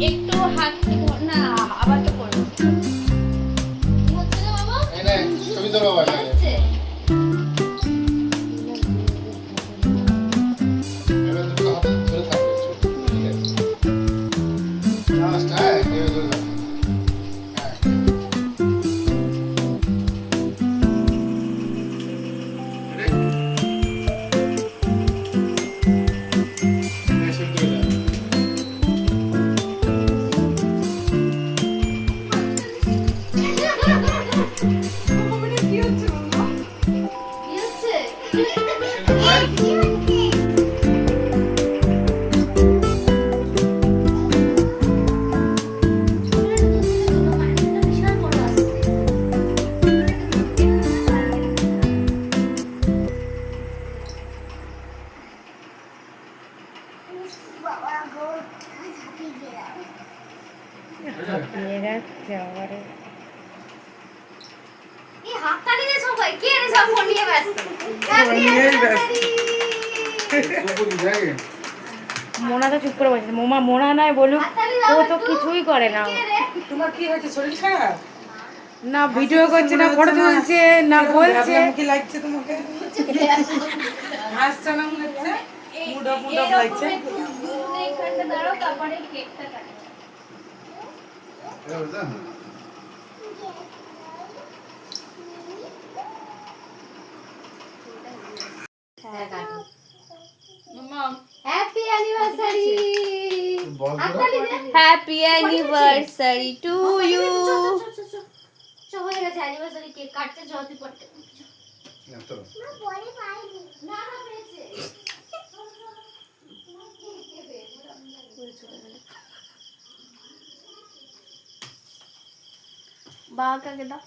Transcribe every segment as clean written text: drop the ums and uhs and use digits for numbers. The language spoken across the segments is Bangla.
একটু হাত না আবার তো করবো ছবি তোলো বাবা মোনা তো চুপ করে বসে মোনা নয় বলুক ও তো কিছুই করে না। তোমার কি হয়েছে, শরীর খারাপ? না ভিডিও করছে না ফটো তুলছে না বলছে কি লাগছে তোমাকে? হাসছো না মনে হচ্ছে, মুড অফ লাগছে। এইখানটা দাঁড়াও তারপরে কেকটা কাটো। হ্যাঁ কাটো মাম্মা। Happy anniversary, happy anniversary to you. হয়ে গেছে অ্যানিভার্সারি কেক কাটতে জলদি পড়তে না পরে পাইনি না না পেয়েছে বাবাকে দাও।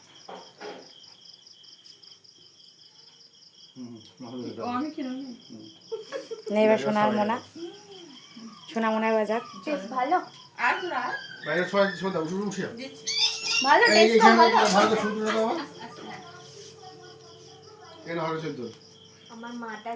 নেবে সোনার মোনা, সোনা মোনায় বাজার বেশ ভালো। আর তোরা বাইরে সবাই শোনা উঠে উঠে ভালো টেস্ট ভালো। ভালো শুরু করে দাও। এর হরে চল আমার মাটা